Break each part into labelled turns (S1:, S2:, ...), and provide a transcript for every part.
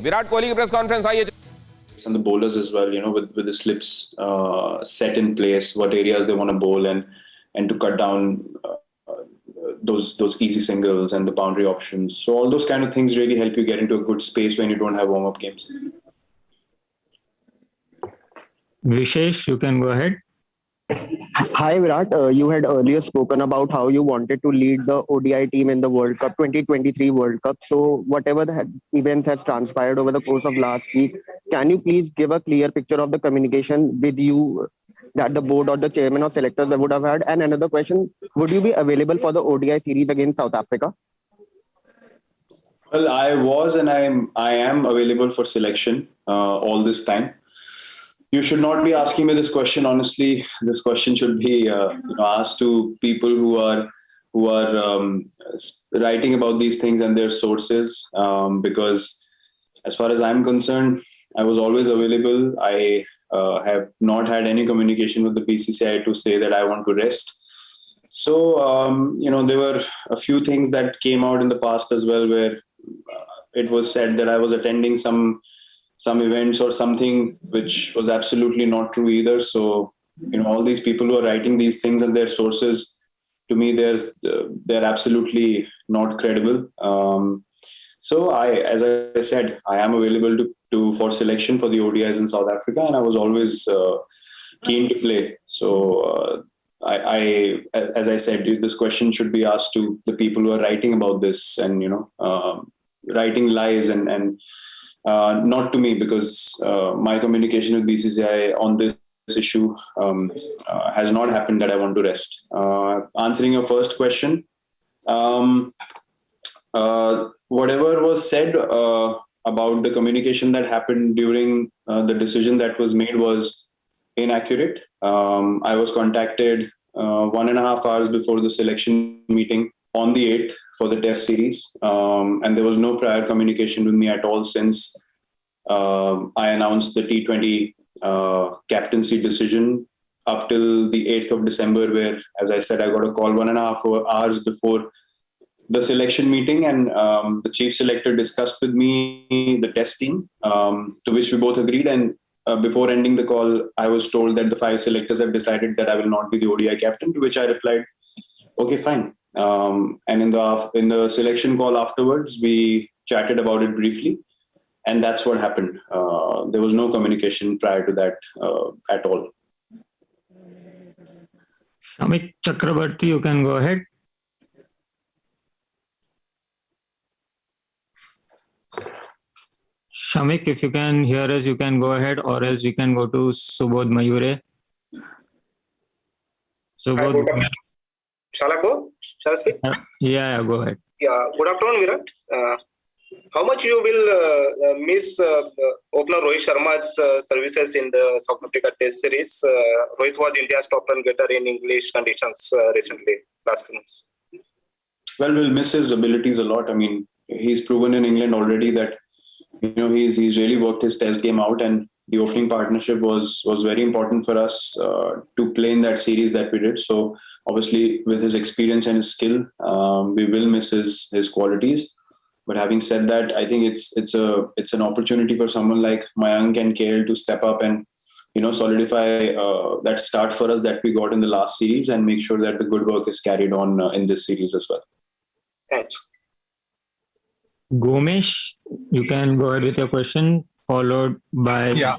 S1: विराट कोहली की press conference आई है.
S2: And the bowlers as well, with the slips set in place, what areas they want to bowl and to cut down those easy singles and the boundary options. So all those kind of things really help you get into a good space when you don't have warm-up games.
S3: Vishesh, you can go ahead.
S4: Hi Virat, you had earlier spoken about how you wanted to lead the ODI team in the World Cup 2023 World Cup. So whatever the event has transpired over the course of last week, can you please give a clear picture of the communication with you that the board or the chairman or selectors would have had? And another question, would you be available for the ODI series against South Africa?
S2: Well, I was and I am available for selection all this time. You should not be asking me this question. Honestly, this question should be asked to people who are writing about these things and their sources. Because as far as I'm concerned, I was always available. I have not had any communication with the BCCI to say that I want to rest. So there were a few things that came out in the past as well, where it was said that I was attending some events or something, which was absolutely not true either. So, all these people who are writing these things and their sources, to me, they're absolutely not credible. So as I said, I am available for selection for the ODIs in South Africa, and I was always keen to play. So as I said, this question should be asked to the people who are writing about this and writing lies and not to me, because my communication with BCCI on this issue has not happened that I want to rest. Answering your first question, whatever was said about the communication that happened during the decision that was made was inaccurate. I was contacted 1.5 hours before the selection meeting on the 8th for the test series. And there was no prior communication with me at all since I announced the T20 captaincy decision up till the 8th of December, where, as I said, I got a call 1.5 hours before the selection meeting, and the chief selector discussed with me the test team, to which we both agreed. And before ending the call, I was told that the 5 selectors have decided that I will not be the ODI captain, to which I replied, okay, fine. And in the selection call afterwards, we chatted about it briefly, and that's what happened. There was no communication prior to that at all.
S3: Shamik Chakrabarti, you can go ahead. Shamik, if you can hear us, you can go ahead, or else we can go to Subodh Mayure. Subodh.
S5: Shall I go? Shall I speak?
S3: Yeah, go ahead.
S5: Yeah, good afternoon, Virat. How much you will miss opener Rohit Sharma's services in the South Africa Test Series? Rohit was India's top run getter in English conditions recently, last few months.
S2: Well, we'll miss his abilities a lot. I mean, he's proven in England already that he's really worked his Test game out, and the opening partnership was very important for us to play in that series that we did. So obviously, with his experience and his skill, we will miss his qualities. But having said that, I think it's an opportunity for someone like Mayank and KL to step up and solidify that start for us that we got in the last series, and make sure that the good work is carried on in this series as well.
S5: Thanks.
S3: Gomesh, you can go ahead with your question, followed by...
S6: Yeah.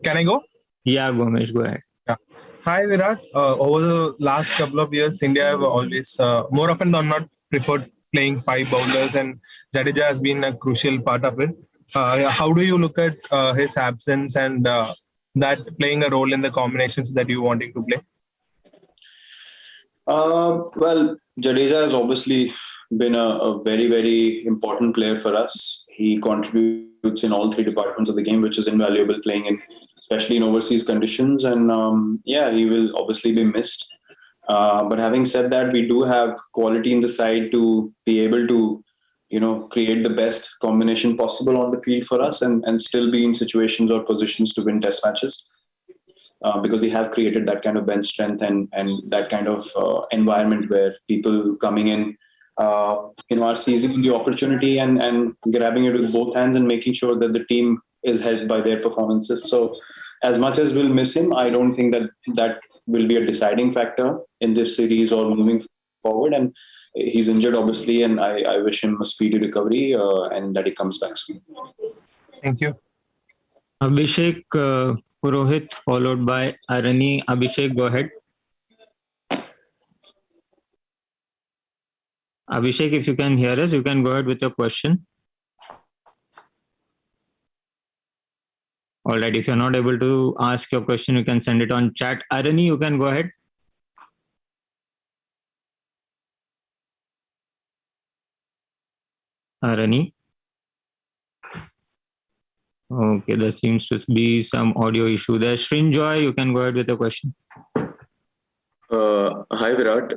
S6: Can I go?
S3: Yeah, Gomesh, go ahead.
S6: Yeah. Hi, Virat. Over the last couple of years, India have always, more often than not, preferred playing 5 bowlers, and Jadeja has been a crucial part of it. How do you look at his absence and that playing a role in the combinations that you wanting to play?
S2: Well, Jadeja has obviously been a very, very important player for us. He contributes in all 3 departments of the game, which is invaluable, playing especially in overseas conditions. And he will obviously be missed. But having said that, we do have quality in the side to be able to, create the best combination possible on the field for us and still be in situations or positions to win test matches. Because we have created that kind of bench strength and that kind of environment where people coming in are seizing the opportunity and grabbing it with both hands and making sure that the team is helped by their performances. So as much as we'll miss him, I don't think that will be a deciding factor in this series or moving forward. And he's injured, obviously, and I wish him a speedy recovery and that he comes back soon.
S6: Thank you.
S3: Abhishek Purohit followed by Arani. Abhishek, go ahead. Abhishek, if you can hear us, you can go ahead with your question. All right, if you're not able to ask your question, you can send it on chat. Arani, you can go ahead. Arani. Okay, there seems to be some audio issue there. Srinjoy, you can go ahead with your question.
S7: Hi Virat,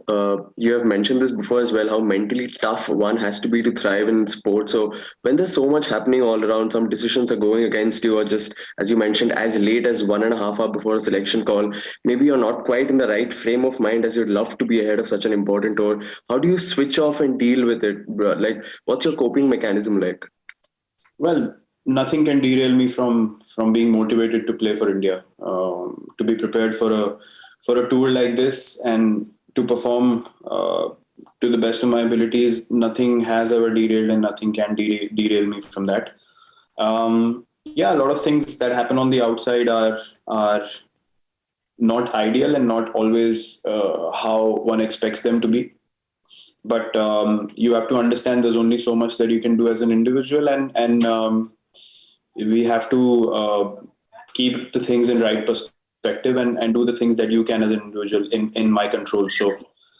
S7: you have mentioned this before as well, how mentally tough one has to be to thrive in sports. So when there's so much happening all around, some decisions are going against you, or just as you mentioned, as late as 1.5 hours before a selection call, maybe you're not quite in the right frame of mind as you'd love to be ahead of such an important tour. How do you switch off and deal with it, bro? Like, what's your coping mechanism like?
S2: Well, nothing can derail me from being motivated to play for India, to be prepared for a tour like this and to perform to the best of my abilities. Nothing has ever derailed and nothing can derail me from that. A lot of things that happen on the outside are not ideal and not always how one expects them to be. But you have to understand there's only so much that you can do as an individual, and we have to keep the things in right perspective and do the things that you can as an individual in my control. So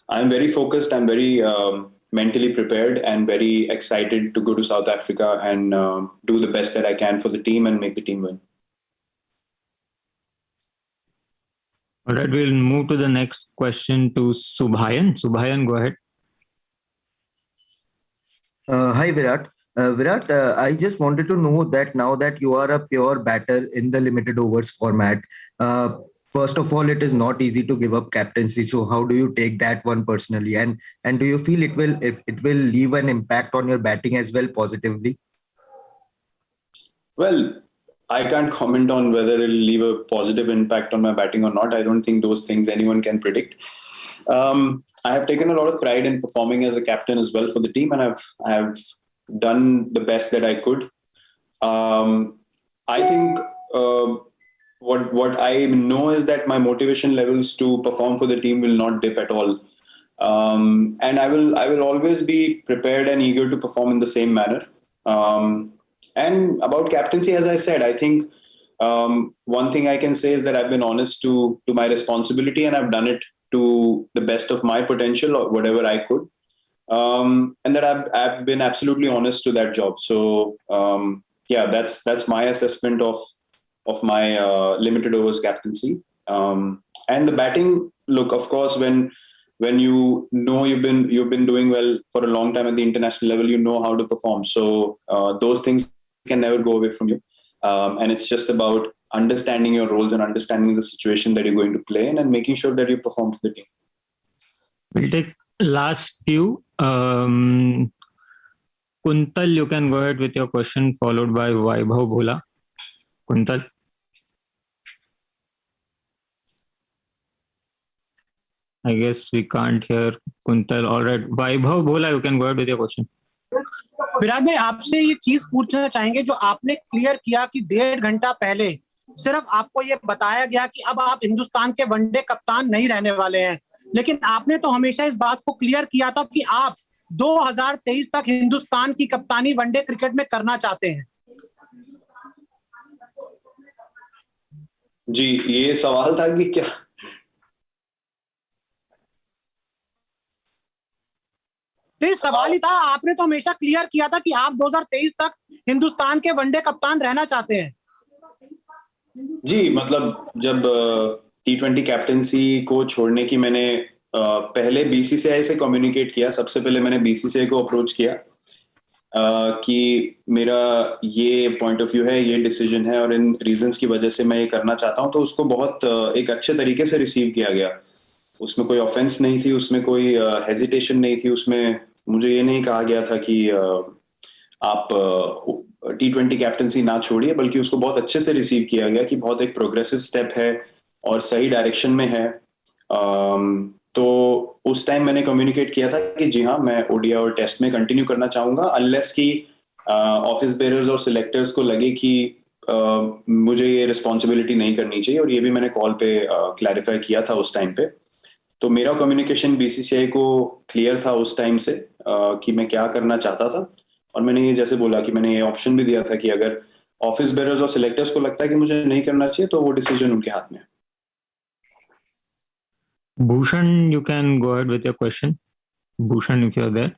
S2: I'm very focused. I'm very mentally prepared and very excited to go to South Africa and do the best that I can for the team and make the team win.
S3: All right, we'll move to the next question to Subhayan. Subhayan, go ahead.
S8: Hi Virat. Virat, I just wanted to know that now that you are a pure batter in the limited overs format, first of all, it is not easy to give up captaincy. So how do you take that one personally? And do you feel it will leave an impact on your batting as well positively?
S2: Well, I can't comment on whether it'll leave a positive impact on my batting or not. I don't think those things anyone can predict. I have taken a lot of pride in performing as a captain as well for the team, and I have done the best that I could. I think what I know is that my motivation levels to perform for the team will not dip at all, and I will always be prepared and eager to perform in the same manner. And about captaincy, as I said, I think one thing I can say is that I've been honest to my responsibility, and I've done it to the best of my potential or whatever I could. And that I've been absolutely honest to that job. So that's my assessment of my limited overs captaincy. And the batting, look, of course, when you know you've been doing well for a long time at the international level, you know how to perform. So those things can never go away from you. And it's just about understanding your roles and understanding the situation that you're going to play in and making sure that you perform for the team.
S3: We'll take last few. Kuntal, you can go ahead with your question, followed by Vaibhav Bhola. Kuntal. I guess we can't hear Kuntal. All right. Vaibhav Bhola, you can go ahead with your question.
S9: Virat भाई, आपसे ये चीज पूछना चाहेंगे जो आपने clear किया कि 1.5 घंटा पहले सिर्फ आपको ये बताया गया कि अब आप हिंदुस्तान के वनडे कप्तान नहीं रहने वाले हैं, लेकिन आपने तो हमेशा इस बात को क्लियर किया था कि आप 2023 तक हिंदुस्तान की कप्तानी वनडे क्रिकेट में करना चाहते हैं।
S2: जी, ये सवाल था कि क्या
S9: सवाल ही था। आपने तो हमेशा क्लियर किया था कि आप 2023 तक हिंदुस्तान के वनडे कप्तान रहना चाहते हैं।
S2: जी, मतलब जब T20 कैप्टेंसी को छोड़ने की मैंने पहले BCCI से कम्युनिकेट किया, सबसे पहले मैंने BCCI को अप्रोच किया कि मेरा ये पॉइंट ऑफ व्यू है, ये डिसीजन है और इन रीजंस की वजह से मैं ये करना चाहता हूं, तो उसको बहुत एक अच्छे तरीके से रिसीव किया गया। उसमें कोई ऑफेंस नहीं थी, उसमें कोई हेजिटेशन नहीं थी, उसमें मुझे ये नहीं कहा गया था कि आप T20 कैप्टनसी ना छोड़िए, बल्कि उसको बहुत अच्छे से रिसीव किया गया कि बहुत एक प्रोग्रेसिव स्टेप है और सही डायरेक्शन में है। तो उस टाइम मैंने कम्युनिकेट किया था कि जी हाँ, मैं ओडीआई और टेस्ट में कंटिन्यू करना चाहूंगा, अनलेस कि ऑफिस बेयरर्स और सिलेक्टर्स को लगे कि मुझे ये रिस्पॉन्सिबिलिटी नहीं करनी चाहिए, और ये भी मैंने कॉल पे क्लैरिफाई किया था उस टाइम पे। तो मेरा कम्युनिकेशन बीसीसीआई को क्लियर था उस टाइम से कि मैं क्या करना चाहता था, और मैंने ये जैसे बोला कि मैंने ये ऑप्शन भी दिया था कि अगर ऑफिस बेयरर्स और सिलेक्टर्स को लगता है कि मुझे नहीं करना चाहिए तो वो डिसीजन उनके हाथ में है।
S3: Bhushan, you can go ahead with your question. Bhushan, if you're there.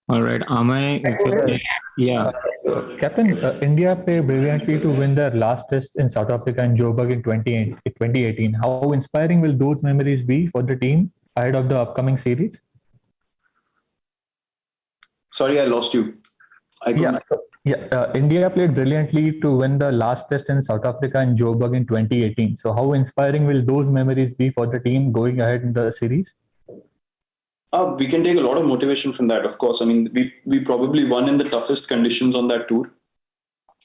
S3: All right, Amay, if you're there. Yeah.
S10: Captain, India played brilliantly to win their last test in South Africa and Joburg in 2018. How inspiring will those memories be for the team ahead of the upcoming series?
S2: Sorry, I lost you.
S10: India played brilliantly to win the last test in South Africa and Joburg in 2018. So how inspiring will those memories be for the team going ahead in the series?
S2: We can take a lot of motivation from that, of course. I mean, we probably won in the toughest conditions on that tour.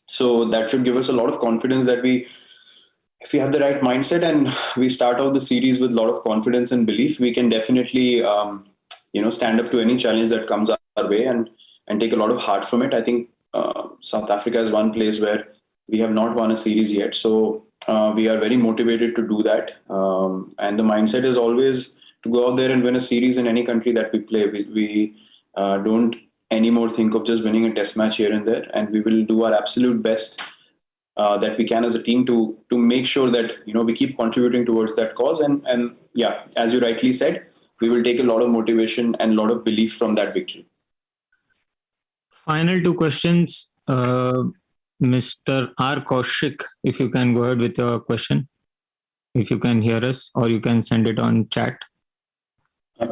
S2: So that should give us a lot of confidence that if we have the right mindset and we start out the series with a lot of confidence and belief, we can definitely, stand up to any challenge that comes our way and take a lot of heart from it. I think South Africa is one place where we have not won a series yet. So we are very motivated to do that. And the mindset is always to go out there and win a series in any country that we play. We don't anymore think of just winning a test match here and there. And we will do our absolute best that we can as a team to make sure that, we keep contributing towards that cause. And yeah, as you rightly said, we will take a lot of motivation and a lot of belief from that victory.
S3: Final two questions. Mr. R. Kaushik, if you can go ahead with your question, if you can hear us, or you can send it on chat.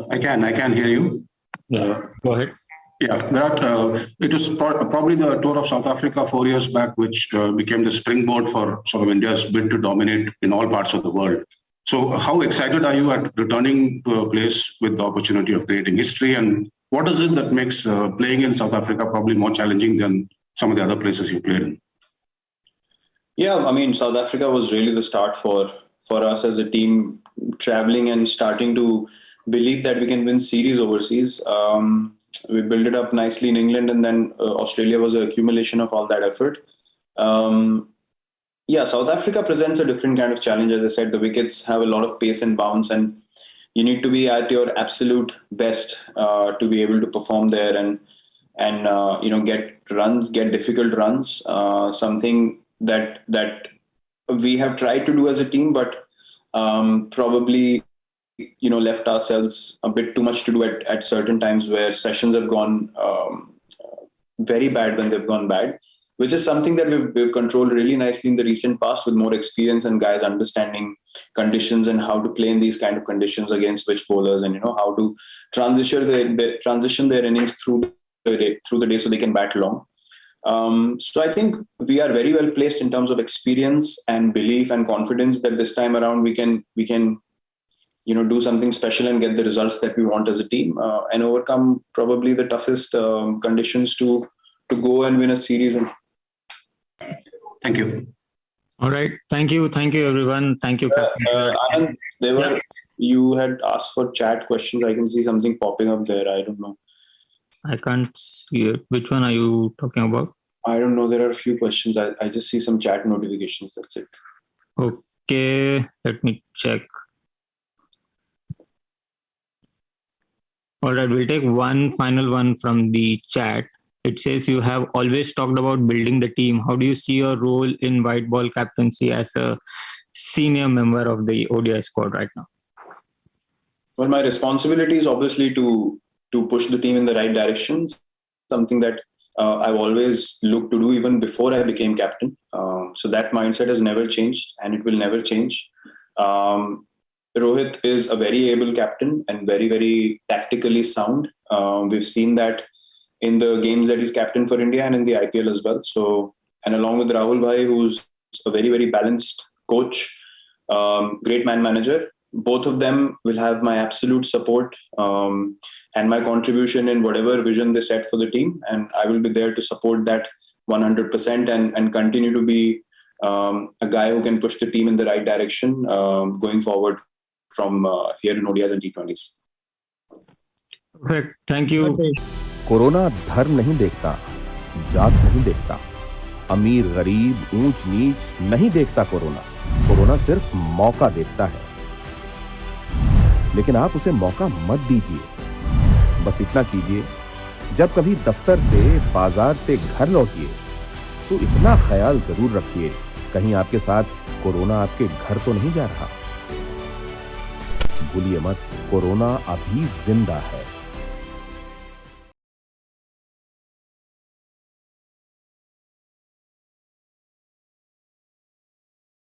S11: I can hear you.
S3: Yeah, go ahead.
S11: Yeah, Virat, it was probably the tour of South Africa 4 years back, which became the springboard for sort of India's bid to dominate in all parts of the world. So how excited are you at returning to a place with the opportunity of creating history? And what is it that makes playing in South Africa probably more challenging than some of the other places you played in?
S2: Yeah, I mean, South Africa was really the start for us as a team, traveling and starting to believe that we can win series overseas. We built it up nicely in England, and then Australia was an accumulation of all that effort. South Africa presents a different kind of challenge. As I said, the wickets have a lot of pace and bounce, and you need to be at your absolute best to be able to perform there and get runs, get difficult runs. Something that we have tried to do as a team, but probably left ourselves a bit too much to do at certain times where sessions have gone very bad when they've gone bad, which is something that we've controlled really nicely in the recent past with more experience and guys understanding conditions and how to play in these kind of conditions against switch bowlers, and how to transition their innings through the day so they can bat long. So I think we are very well placed in terms of experience and belief and confidence that this time around we can do something special and get the results that we want as a team and overcome probably the toughest conditions to go and win a series.
S11: Thank you.
S3: All right. Thank you, everyone. Thank you, Captain.
S2: Anand, you had asked for chat questions. I can see something popping up there. I don't know.
S3: I can't see it. Which one are you talking about?
S2: I don't know. There are a few questions. I just see some chat notifications. That's it.
S3: Okay. Let me check. All right. We'll take one final one from the chat. It says you have always talked about building the team. How do you see your role in white ball captaincy as a senior member of the ODI squad right now?
S2: Well, my responsibility is obviously to push the team in the right directions, something that I've always looked to do even before I became captain. So that mindset has never changed and it will never change. Rohit is a very able captain and very, very tactically sound. We've seen that in the games that he's captain for India and in the IPL as well. So, and along with Rahul Bhai, who's a very, very balanced coach, great man manager, both of them will have my absolute support and my contribution in whatever vision they set for the team, and I will be there to support that 100% and continue to be a guy who can push the team in the right direction going forward from here in ODIs and T20s.
S3: Perfect. Thank you.
S12: Corona धर्म नहीं देखता, जात नहीं देखता, अमीर गरीब ऊंच नीच नहीं देखता। कोरोना सिर्फ मौका देखता है, लेकिन आप उसे मौका मत दीजिए। बस इतना कीजिए, जब कभी दफ्तर से बाजार से घर लौटिए तो इतना ख्याल जरूर रखिए कहीं आपके साथ कोरोना आपके घर तो नहीं जा रहा। भूलिए मत, कोरोना अभी जिंदा है।